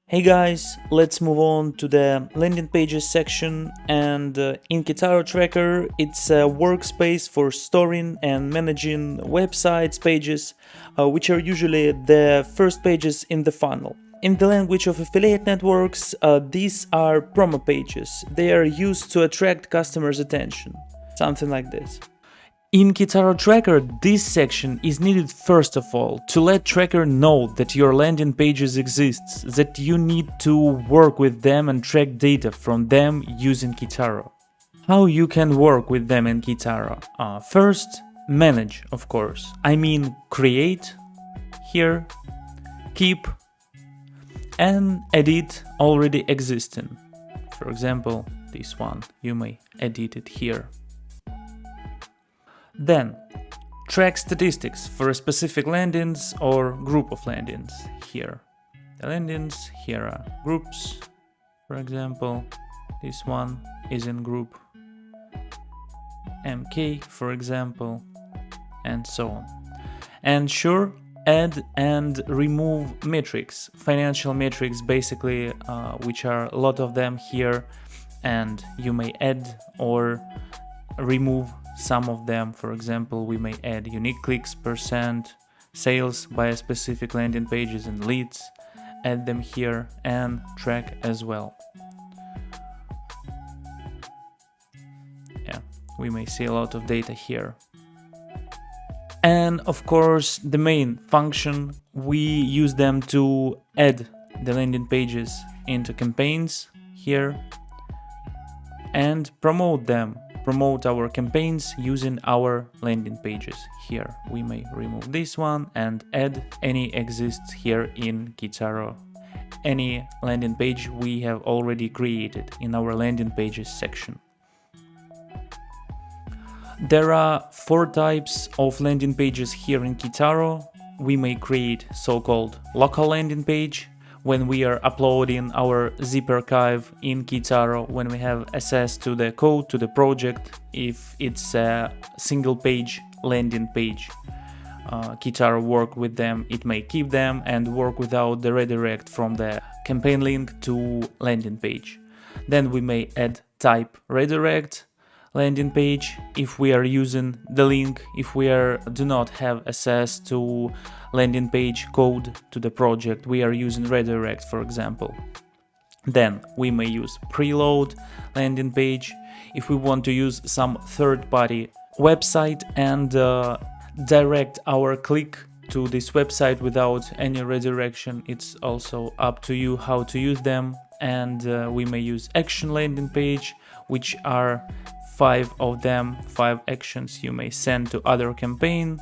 Hey guys, let's move on to the landing pages section, and in Keitaro Tracker it's a workspace for storing and managing websites pages, which are usually the first pages in the funnel. In the language of affiliate networks, these are promo pages. They are used to attract customers' attention, something like this. In Keitaro Tracker, this section is needed first of all to let Tracker know that your landing pages exists, that you need to work with them and track data from them using Keitaro. How you can work with them in Keitaro? First, manage, of course. I mean create, here, keep, and edit already existing. For example, this one, you may edit it here. Then, track statistics for a specific landings or group of landings. Here, the landings, here are groups. For example, this one is in group MK, for example, and so on. And sure, add and remove metrics, financial metrics basically, which are a lot of them here, and you may add or remove some of them. For example, we may add unique clicks, percent, sales by a specific landing pages and leads, add them here and track as well. Yeah, we may see a lot of data here. And of course, the main function, we use them to add the landing pages into campaigns here and promote them. Promote our campaigns using our landing pages. Here we may remove this one and add any exists here in Keitaro. Any landing page we have already created in our landing pages section. There are 4 types of landing pages here in Keitaro. We may create so-called local landing page, when we are uploading our zip archive in Keitaro, when we have access to the code, to the project, if it's a single page landing page. Keitaro work with them, it may keep them and work without the redirect from the campaign link to landing page. Then we may add type redirect landing page if we are using the link, if we do not have access to landing page code to the project, we are using redirect, for example. Then we may use preload landing page if we want to use some third-party website and direct our click to this website without any redirection. It's also up to you how to use them. And we may use action landing page, which are 5 of them, 5 actions you may send to other campaign.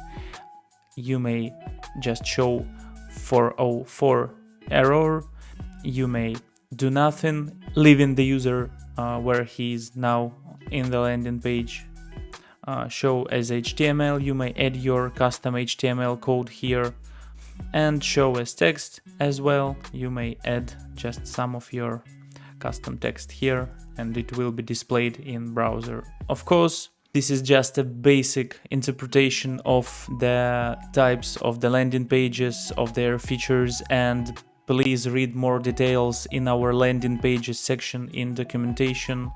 You may just show 404 error. You may do nothing, leaving the user where he is now in the landing page. Show as HTML, you may add your custom HTML code here. And show as text as well, you may add just some of your custom text here and it will be displayed in browser. Of course, this is just a basic interpretation of the types of the landing pages, of their features, and please read more details in our landing pages section in documentation.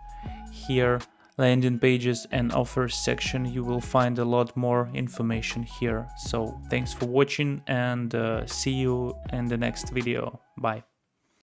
Here, landing pages and offers section, you will find a lot more information here. So thanks for watching and see you in the next video. Bye.